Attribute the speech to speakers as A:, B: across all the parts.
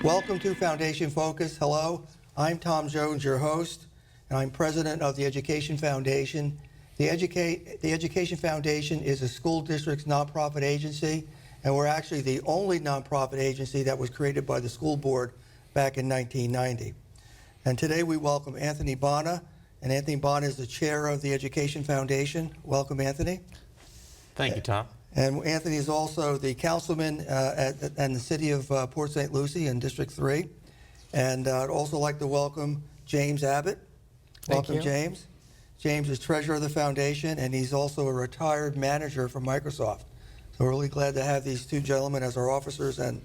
A: Welcome to Foundation Focus. Hello, I'm Thom Jones, your host, and I'm president of the Education Foundation. The Education Foundation is a school district's nonprofit agency, and we're actually the only nonprofit agency that was created by the school board back in 1990. And today we welcome Anthony Bonna, and Anthony Bonna is the chair of the Education Foundation. Welcome, Anthony.
B: Thank you, Tom.
A: And Anthony is also the councilman in the city of Port St. Lucie in District 3. And I'd also like to welcome James Abbott. Welcome, James. James is treasurer of the foundation, and he's also a retired manager from Microsoft. So we're really glad to have these two gentlemen as our officers and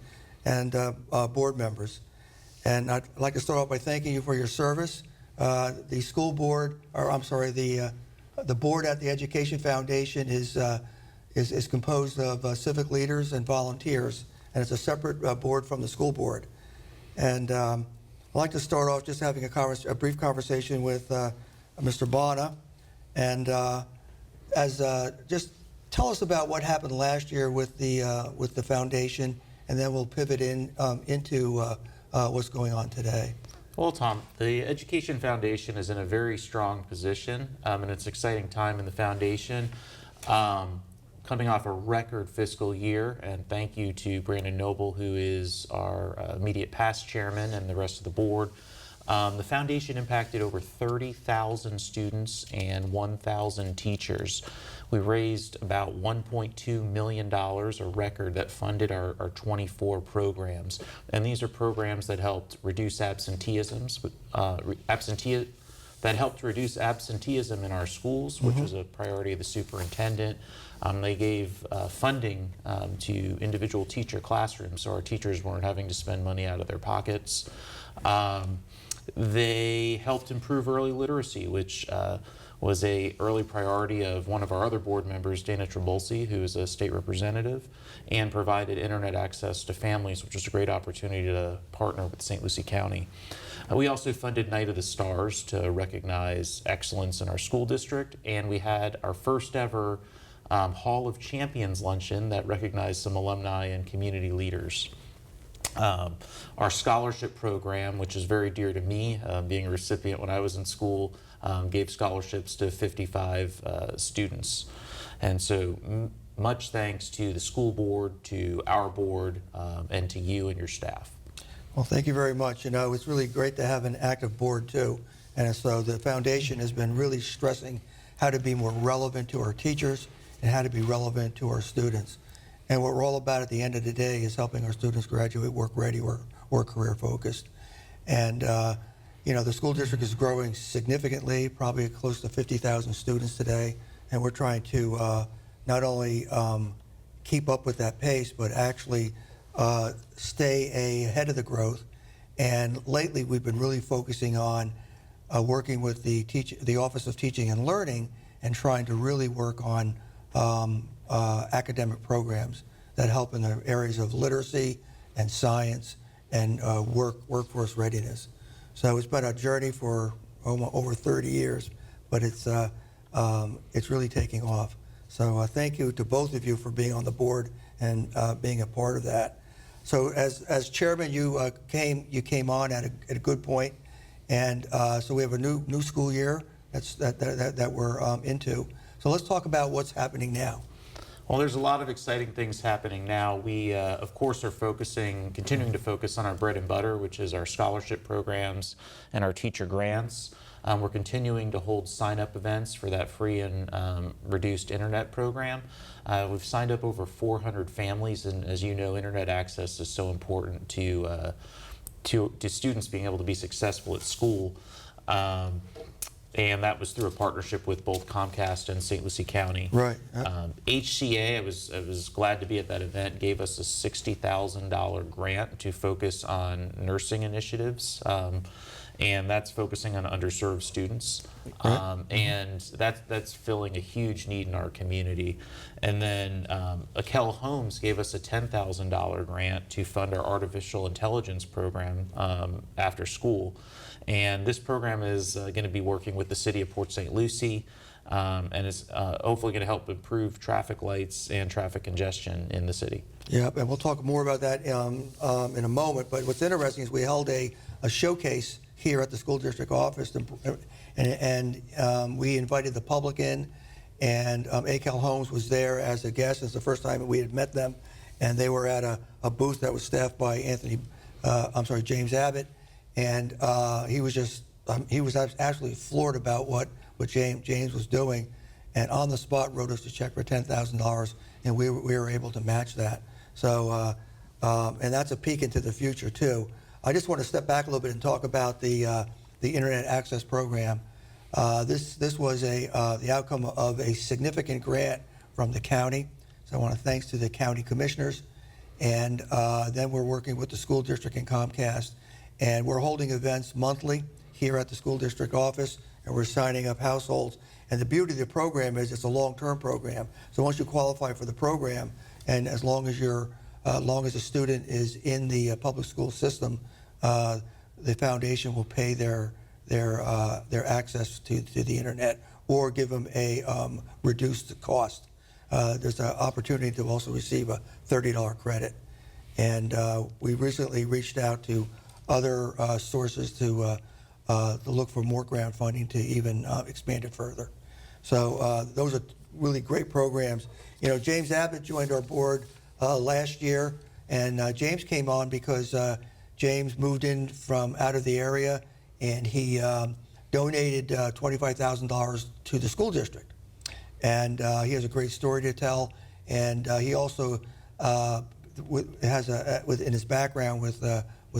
A: board members. And I'd like to start off by thanking you for your service. The school board, or I'm sorry, the board at the Education Foundation is composed of civic leaders and volunteers, and it's a separate board from the school board. And I'd like to start off just having a brief conversation with Mr. Bonna, and just tell us about what happened last year with the foundation, and then we'll pivot into what's going on today.
B: Well, Tom, the Education Foundation is in a very strong position, and it's an exciting time in the foundation. Coming off a record fiscal year, and thank you to Brandon Noble, who is our immediate past chairman, and the rest of the board. The foundation impacted over 30,000 students and 1,000 teachers. We raised about $1.2 million, a record that funded our 24 programs. And these are programs that helped reduce absenteeism in our schools, which was a priority of the superintendent. They gave funding to individual teacher classrooms, so our teachers weren't having to spend money out of their pockets. They helped improve early literacy, which was a early priority of one of our other board members, Dana Trabulsi, who is a state representative, and provided internet access to families, which was a great opportunity to partner with St. Lucie County. We also funded Night of the Stars to recognize excellence in our school district, and we had our first ever Hall of Champions luncheon that recognized some alumni and community leaders. Our scholarship program, which is very dear to me, being a recipient when I was in school, gave scholarships to 55 students. And so much thanks to the school board, to our board, and to you and your staff.
A: Well, thank you very much. You know, it's really great to have an active board too. And so the foundation has been really stressing how to be more relevant to our teachers and how to be relevant to our students. And what we're all about at the end of the day is helping our students graduate work ready or career focused. And you know, the school district is growing significantly, probably close to 50,000 students today. And we're trying to not only keep up with that pace, but actually stay ahead of the growth. And lately we've been really focusing on working with the Office of Teaching and Learning and trying to really work on academic programs that help in the areas of literacy and science and workforce readiness. So it's been a journey for over 30 years, but it's really taking off. So thank you to both of you for being on the board and being a part of that. So as chairman, you came on at a good point, and so we have a new school year that we're into. So let's talk about what's happening now.
B: Well, there's a lot of exciting things happening now. We, of course, are continuing to focus on our bread and butter, which is our scholarship programs and our teacher grants. We're continuing to hold sign-up events for that free and reduced internet program. We've signed up over 400 families, and as you know, internet access is so important to students being able to be successful at school. And that was through a partnership with both Comcast and St. Lucie County.
A: Right.
B: HCA, I was glad to be at that event, gave us a $60,000 grant to focus on nursing initiatives. And that's focusing on underserved students. And that's filling a huge need in our community. And then Akel Homes gave us a $10,000 grant to fund our artificial intelligence program after school. And this program is going to be working with the city of Port St. Lucie, and is hopefully going to help improve traffic lights and traffic congestion in the city.
A: Yeah, and we'll talk more about that in a moment. But what's interesting is we held a showcase here at the school district office, and we invited the public in, and ACAL Homes was there as a guest. It's the first time we had met them, and they were at a booth that was staffed by James Abbott, and he was absolutely floored about what James was doing, and on the spot wrote us a check for $10,000, and we were able to match that. So, and that's a peek into the future too. I just want to step back a little bit and talk about the Internet Access Program. This was the outcome of a significant grant from the county. So I want to thanks to the county commissioners, and then we're working with the school district and Comcast, and we're holding events monthly here at the school district office, and we're signing up households. And the beauty of the program is it's a long-term program. So once you qualify for the program, and as long as a student is in the public school system, the foundation will pay their access to the internet, or give them a reduced cost. There's an opportunity to also receive a $30 credit. And we recently reached out to other sources to look for more grant funding to even expand it further. So those are really great programs. You know, James Abbott joined our board last year, and James came on because James moved in from out of the area, and he donated $25,000 to the school district. And he has a great story to tell, and he also has in his background with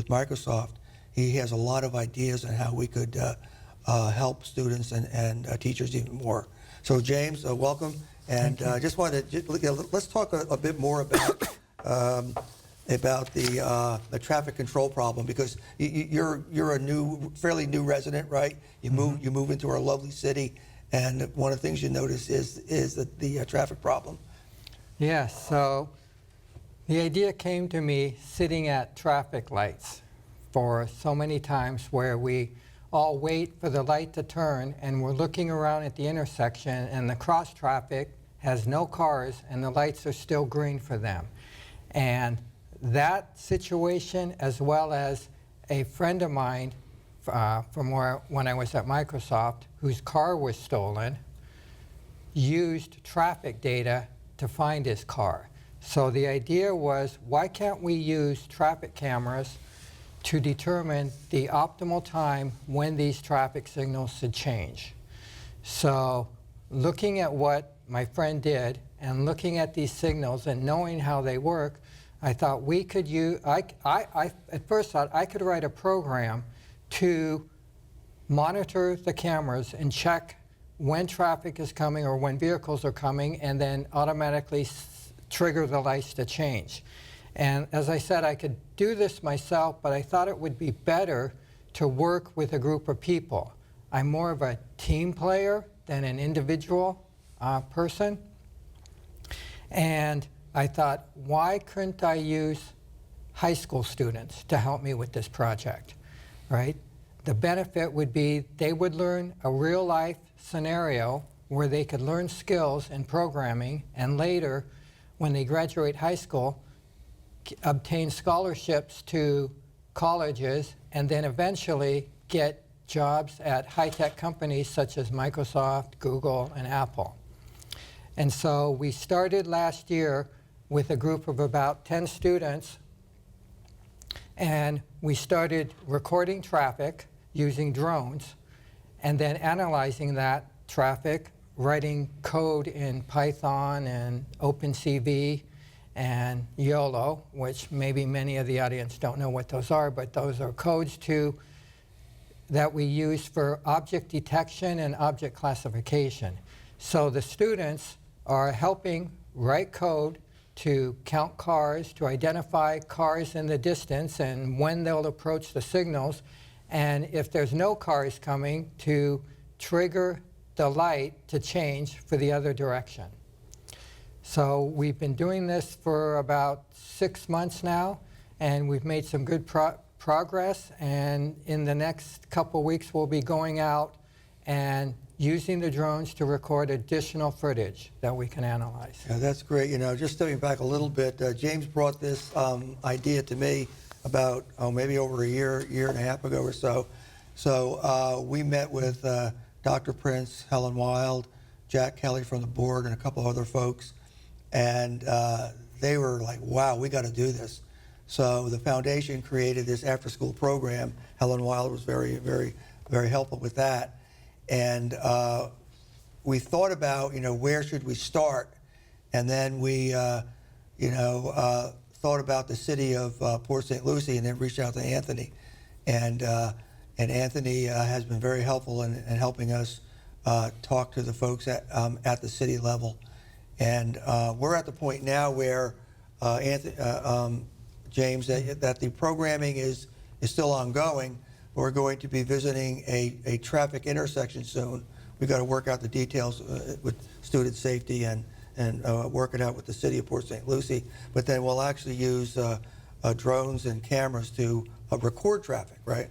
A: Microsoft, he has a lot of ideas on how we could help students and teachers even more. So James, welcome, and I just wanted to let's talk a bit more about the traffic control problem, because you're a fairly new resident, right? You move into our lovely city, and one of the things you notice is the traffic problem.
C: Yes, so the idea came to me sitting at traffic lights for so many times where we all wait for the light to turn, and we're looking around at the intersection, and the cross traffic has no cars and the lights are still green for them. And that situation, as well as a friend of mine from when I was at Microsoft, whose car was stolen, used traffic data to find his car. So the idea was, why can't we use traffic cameras to determine the optimal time when these traffic signals should change? So looking at what my friend did and looking at these signals and knowing how they work, I thought we could use, I at first thought I could write a program to monitor the cameras and check when traffic is coming or when vehicles are coming, and then automatically trigger the lights to change. And as I said, I could do this myself, but I thought it would be better to work with a group of people. I'm more of a team player than an individual person. And I thought, why couldn't I use high school students to help me with this project, right? The benefit would be they would learn a real-life scenario where they could learn skills in programming, and later, when they graduate high school, obtain scholarships to colleges, and then eventually get jobs at high-tech companies such as Microsoft, Google, and Apple. And so we started last year with a group of about 10 students, and we started recording traffic using drones, and then analyzing that traffic, writing code in Python and OpenCV and YOLO, which maybe many of the audience don't know what those are, but those are codes that we use for object detection and object classification. So the students are helping write code to count cars, to identify cars in the distance and when they'll approach the signals, and if there's no cars coming, to trigger the light to change for the other direction. So we've been doing this for about 6 months now, and we've made some good progress, and in the next couple weeks we'll be going out and using the drones to record additional footage that we can analyze.
A: Yeah, that's great. You know, just stepping back a little bit, James brought this idea to me about, maybe over a year and a half ago or so. So we met with Dr. Prince, Helen Wild, Jack Kelly from the board, and a couple of other folks. And they were like, wow, we got to do this. So the foundation created this after-school program. Helen Wild was very, very, very helpful with that. And we thought about, where should we start? And then we, thought about the city of Port St. Lucie, and then reached out to Anthony. And Anthony has been very helpful in helping us talk to the folks at the city level. And we're at the point now where, James, that the programming is still ongoing. We're going to be visiting a traffic intersection soon. We've got to work out the details with student safety and work it out with the city of Port St. Lucie. But then we'll actually use drones and cameras to record traffic, right?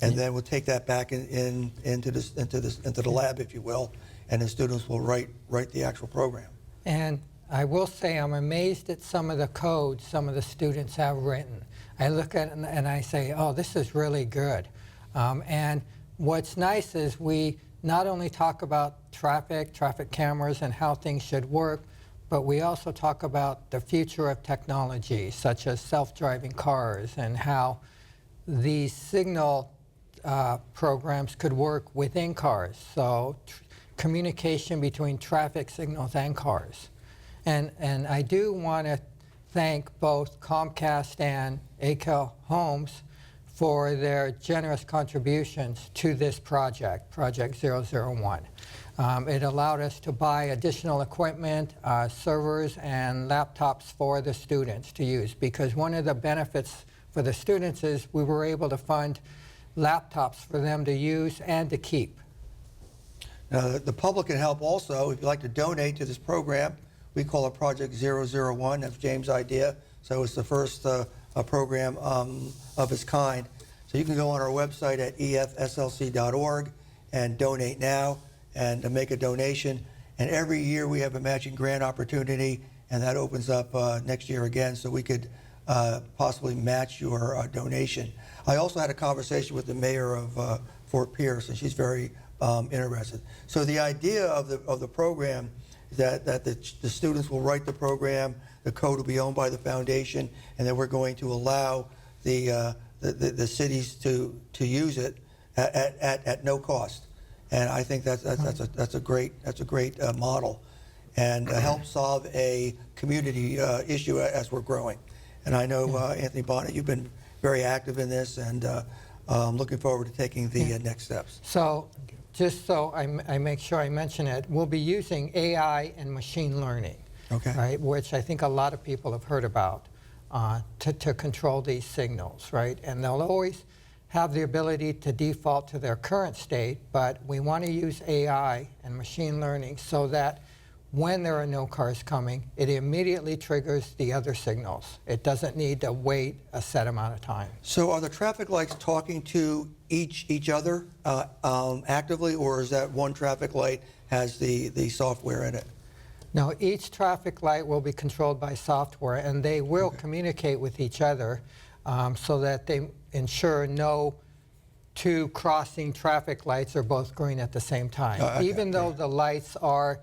A: And then we'll take that back into the lab, if you will, and the students will write the actual program.
C: And I will say I'm amazed at some of the code some of the students have written. I look at it and I say, oh, this is really good. And what's nice is we not only talk about traffic cameras and how things should work, but we also talk about the future of technology, such as self-driving cars, and how these signal programs could work within cars. So communication between traffic signals and cars. And I do want to thank both Comcast and ACL Homes for their generous contributions to this project, Project 001. It allowed us to buy additional equipment, servers, and laptops for the students to use, because one of the benefits for the students is we were able to fund laptops for them to use and to keep.
A: Now, the public can help also. If you'd like to donate to this program, we call it Project 001. That's James' idea. So it's the first program of its kind. So you can go on our website at efslc.org and donate now and make a donation. And every year we have a matching grant opportunity, and that opens up next year again, so we could possibly match your donation. I also had a conversation with the mayor of Fort Pierce, and she's very interested. So the idea of the program is that the students will write the program, the code will be owned by the foundation, and then we're going to allow the cities to use it at no cost. And I think that's a great model, and help solve a community issue as we're growing. And I know Anthony Bonna, you've been very active in this, and I'm looking forward to taking the next steps.
C: So just so I make sure I mention it, we'll be using AI and machine learning,
A: Okay.
C: right, which I think a lot of people have heard about to control these signals, right? And they'll always have the ability to default to their current state, but we want to use AI and machine learning so that when there are no cars coming, it immediately triggers the other signals. It doesn't need to wait a set amount of time.
A: So are the traffic lights talking to each other actively, or is that one traffic light has the software in it?
C: Now, each traffic light will be controlled by software, and they will communicate with each other so that they ensure no two crossing traffic lights are both green at the same time. Even though the lights are,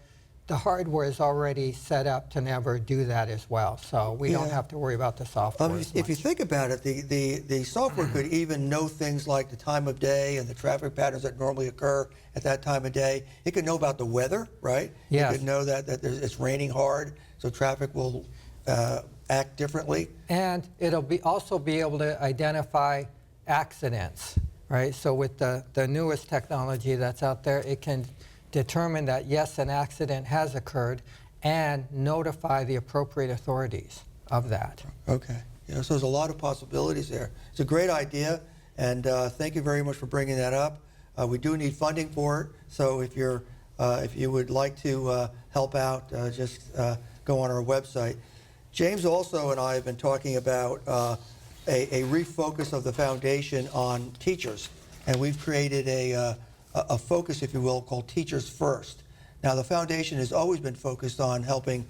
C: the hardware is already set up to never do that as well. So we don't have to worry about the software as much.
A: If you think about it, the software could even know things like the time of day and the traffic patterns that normally occur at that time of day. It could know about the weather, right?
C: Yes.
A: It could know that it's raining hard, so traffic will act differently.
C: And it'll also be able to identify accidents, right? So with the newest technology that's out there, it can determine that, yes, an accident has occurred and notify the appropriate authorities of that.
A: Okay. Yeah, so there's a lot of possibilities there. It's a great idea, and thank you very much for bringing that up. We do need funding for it, so if you would like to help out, just go on our website. James also and I have been talking about a refocus of the foundation on teachers, and we've created a a focus, if you will, called Teachers First. Now, the foundation has always been focused on helping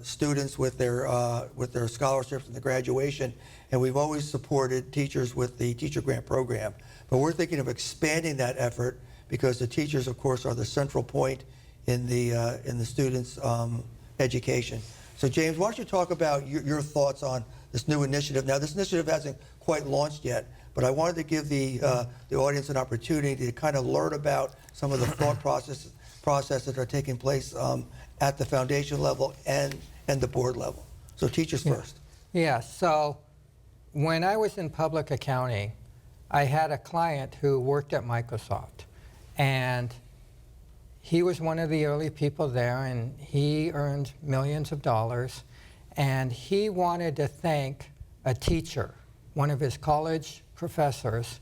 A: students with their scholarships and the graduation, and we've always supported teachers with the teacher grant program. But we're thinking of expanding that effort because the teachers, of course, are the central point in the students' education. So, James, why don't you talk about your thoughts on this new initiative? Now, this initiative hasn't quite launched yet, but I wanted to give the audience an opportunity to kind of learn about some of the thought processes that are taking place at the foundation level and the board level. So teachers first.
C: Yeah, so when I was in public accounting, I had a client who worked at Microsoft, and he was one of the early people there, and he earned millions of dollars, and he wanted to thank a teacher, one of his college professors,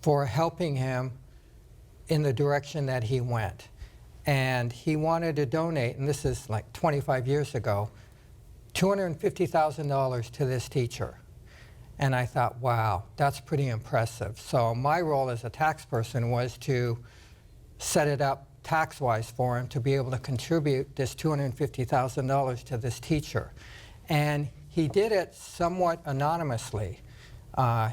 C: for helping him in the direction that he went. And he wanted to donate, and this is like 25 years ago, $250,000 to this teacher. And I thought, wow, that's pretty impressive. So my role as a tax person was to set it up tax-wise for him to be able to contribute this $250,000 to this teacher. And he did it somewhat anonymously.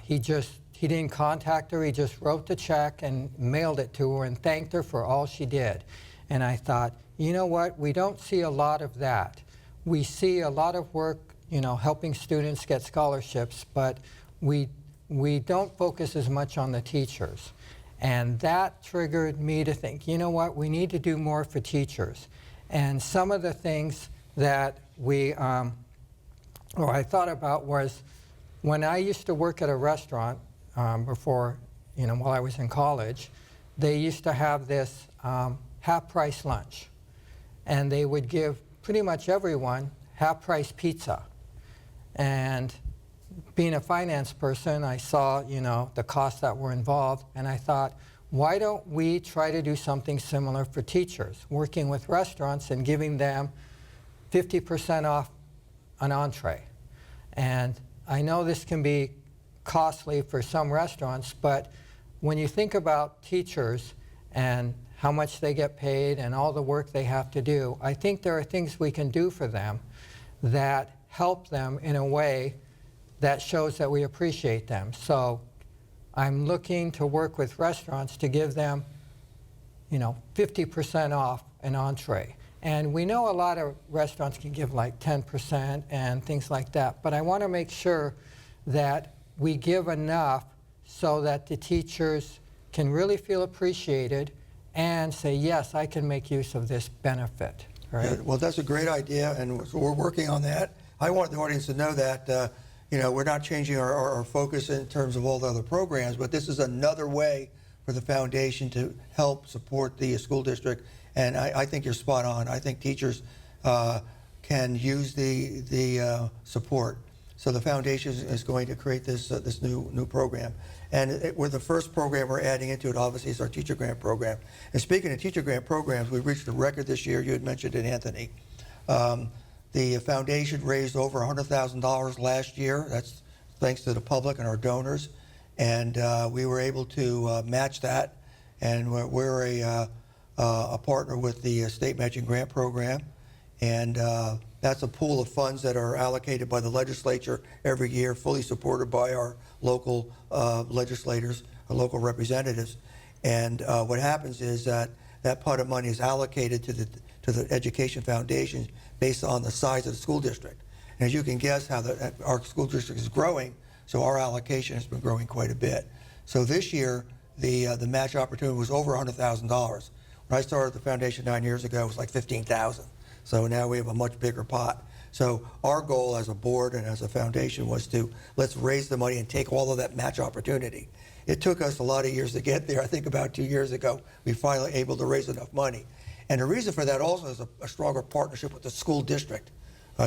C: He didn't contact her, he just wrote the check and mailed it to her and thanked her for all she did. And I thought, you know what, we don't see a lot of that. We see a lot of work, you know, helping students get scholarships, but we don't focus as much on the teachers. And that triggered me to think, you know what, we need to do more for teachers. And some of the things that I thought about was when I used to work at a restaurant before, you know, while I was in college, they used to have this half-price lunch. And they would give pretty much everyone half-price pizza. And being a finance person, I saw, you know, the costs that were involved, and I thought, why don't we try to do something similar for teachers, working with restaurants and giving them 50% off an entree. And I know this can be costly for some restaurants, but when you think about teachers and how much they get paid and all the work they have to do, I think there are things we can do for them that help them in a way that shows that we appreciate them. So I'm looking to work with restaurants to give them, you know, 50% off an entree. And we know a lot of restaurants can give like 10% and things like that, but I want to make sure that we give enough so that the teachers can really feel appreciated and say, yes, I can make use of this benefit. Right?
A: Yeah, well, that's a great idea, and so we're working on that. I want the audience to know that you know, we're not changing our focus in terms of all the other programs, but this is another way for the foundation to help support the school district. And I think you're spot on. I think teachers can use the support. So the foundation is going to create this new program. And we're the first program we're adding into it, obviously, is our teacher grant program. And speaking of teacher grant programs, we reached a record this year. You had mentioned it, Anthony. The foundation raised over $100,000 last year. That's thanks to the public and our donors. And we were able to match that. And we're a partner with the state matching grant program. And that's a pool of funds that are allocated by the legislature every year, fully supported by our local legislators, our local representatives. And what happens is that pot of money is allocated to the Education Foundation based on the size of the school district. And as you can guess, how our school district is growing, so our allocation has been growing quite a bit. So this year, the match opportunity was over $100,000. When I started the foundation 9 years ago, it was like $15,000. So now we have a much bigger pot. So our goal as a board and as a foundation was to let's raise the money and take all of that match opportunity. It took us a lot of years to get there. I think about 2 years ago, we finally able to raise enough money. And the reason for that also is a stronger partnership with the school district.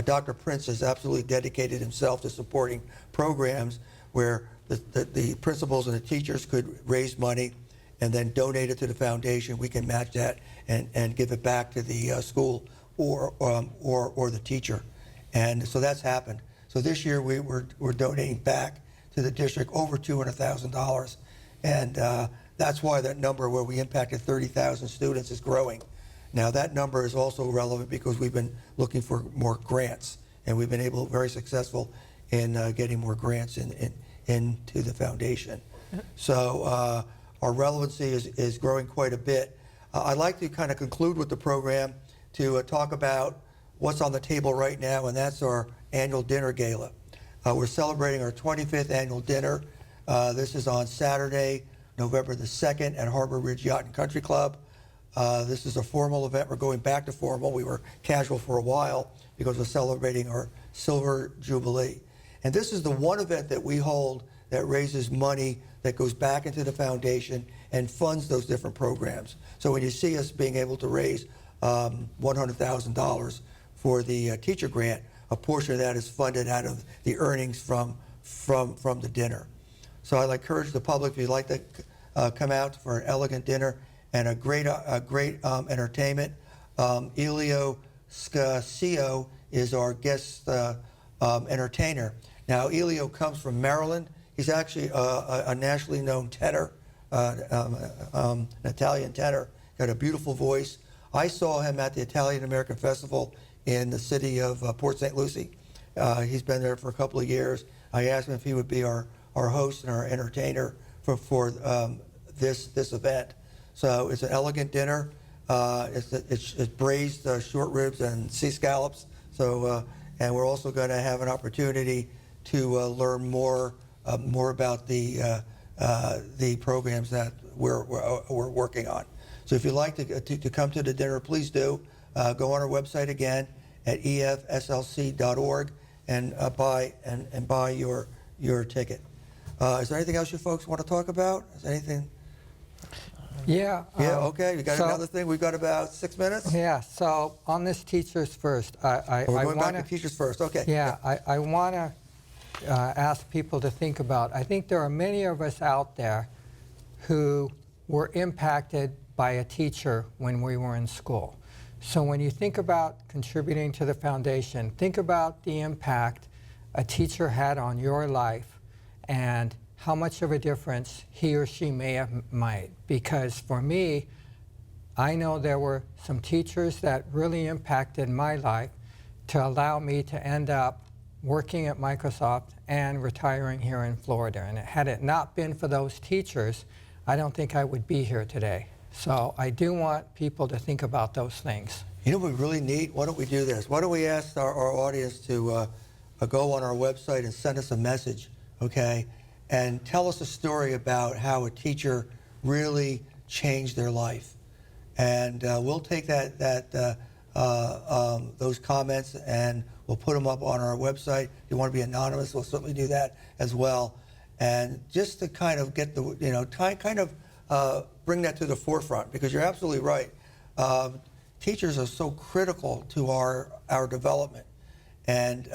A: Dr. Prince has absolutely dedicated himself to supporting programs where the principals and the teachers could raise money and then donate it to the foundation. We can match that and give it back to the school or the teacher. And so that's happened. So this year we're donating back to the district over $200,000. And That's why that number where we impacted 30,000 students is growing. Now that number is also relevant because we've been looking for more grants, and we've been very successful in getting more grants into the foundation. So our relevancy is growing quite a bit. I'd like to kind of conclude with the program to talk about what's on the table right now, and that's our annual dinner gala. We're celebrating our 25th annual dinner. This is on Saturday, November the 2nd at Harbor Ridge Yacht and Country Club. This is a formal event. We're going back to formal. We were casual for a while because we're celebrating our Silver Jubilee. And this is the one event that we hold that raises money that goes back into the foundation and funds those different programs. So when you see us being able to raise $100,000 for the teacher grant, a portion of that is funded out of the earnings from the dinner. So I'd encourage the public, if you'd like to come out for an elegant dinner and a great entertainment. Elio Scasio is our guest entertainer. Now, Elio comes from Maryland. He's actually a nationally known tenor, an Italian tenor. Got a beautiful voice. I saw him at the Italian American Festival in the city of Port St. Lucie. He's been there for a couple of years. I asked him if he would be our host and our entertainer for this event. So it's an elegant dinner. It's braised short ribs and sea scallops. So and we're also going to have an opportunity to learn more about the programs that we're working on. So if you'd like to come to the dinner, please do. Go on our website again at efslc.org and buy your ticket. Is there anything else you folks want to talk about? Is there anything?
C: Yeah.
A: Yeah, okay. You got another thing? We've got about 6 minutes?
C: Yeah, so on this Teachers First,
A: We're going back to Teachers First, okay.
C: Yeah, I want to ask people to think about, I think there are many of us out there who were impacted by a teacher when we were in school. So when you think about contributing to the foundation, think about the impact a teacher had on your life and how much of a difference he or she may have made. Because for me, I know there were some teachers that really impacted my life to allow me to end up working at Microsoft and retiring here in Florida. And had it not been for those teachers, I don't think I would be here today. So I do want people to think about those things.
A: You know what we really need? Why don't we do this? Why don't we ask our audience to go on our website and send us a message, okay? And tell us a story about how a teacher really changed their life. And we'll take those comments and we'll put them up on our website. If you want to be anonymous, we'll certainly do that as well. And just to kind of get the, bring that to the forefront, because you're absolutely right. Teachers are so critical to our development. And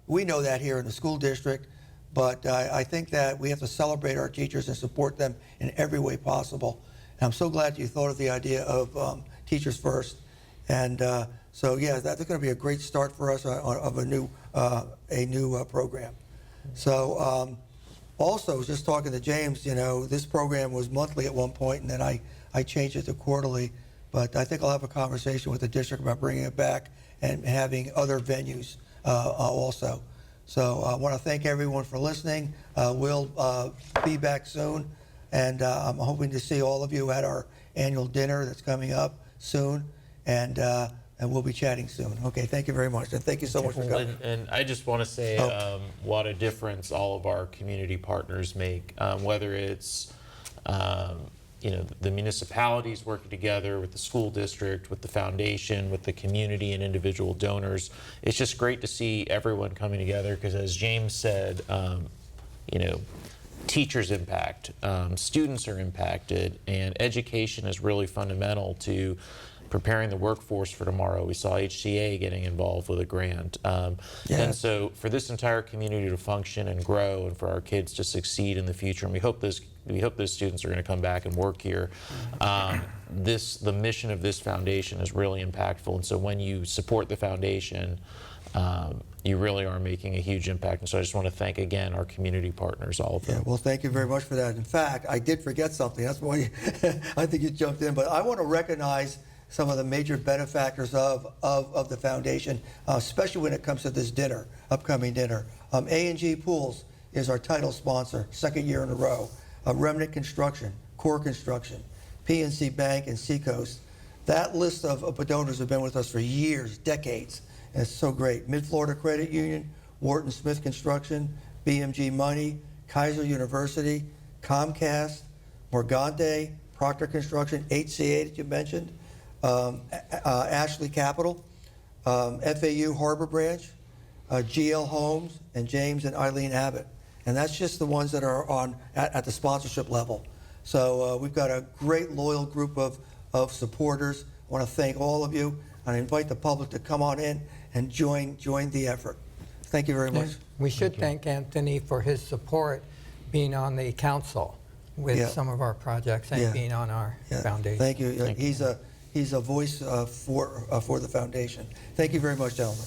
A: we know that here in the school district, but I think that we have to celebrate our teachers and support them in every way possible. And I'm so glad you thought of the idea of Teachers First. And so, yeah, that's going to be a great start for us of a new program. So also, I was just talking to James, this program was monthly at one point, and then I changed it to quarterly. But I think I'll have a conversation with the district about bringing it back and having other venues also. So I want to thank everyone for listening. We'll be back soon, and I'm hoping to see all of you at our annual dinner that's coming up soon, and we'll be chatting soon. Okay, thank you very much, and thank you so much for coming.
B: And I just want to say what a difference all of our community partners make, whether it's the municipalities working together with the school district, with the foundation, with the community and individual donors. It's just great to see everyone coming together because, as James said, teachers impact, students are impacted, and education is really fundamental to preparing the workforce for tomorrow. We saw HCA getting involved with a grant. And so for this entire community to function and grow and for our kids to succeed in the future, and we hope those students are going to come back and work here, the mission of this foundation is really impactful. And so when you support the foundation, you really are making a huge impact. And so I just want to thank again our community partners, all of them.
A: Yeah, well, thank you very much for that. In fact, I did forget something. That's why I think you jumped in. But I want to recognize some of the major benefactors of the foundation, especially when it comes to this dinner, upcoming dinner. A&G Pools is our title sponsor, second year in a row. Remnant Construction, Core Construction, PNC Bank, and Seacoast. That list of donors have been with us for years, decades, and it's so great. Mid-Florida Credit Union, Wharton Smith Construction, BMG Money, Kaiser University, Comcast, Morgante, Proctor Construction, HCA that you mentioned, Ashley Capital, FAU Harbor Branch, GL Homes, and James and Eileen Abbott. And that's just the ones that are at the sponsorship level. So we've got a great loyal group of supporters. I want to thank all of you, and I invite the public to come on in and join the effort. Thank you very much.
C: We should thank Anthony for his support being on the council with some of our projects and being on our foundation.
A: Thank you. He's a voice for the foundation. Thank you very much, gentlemen.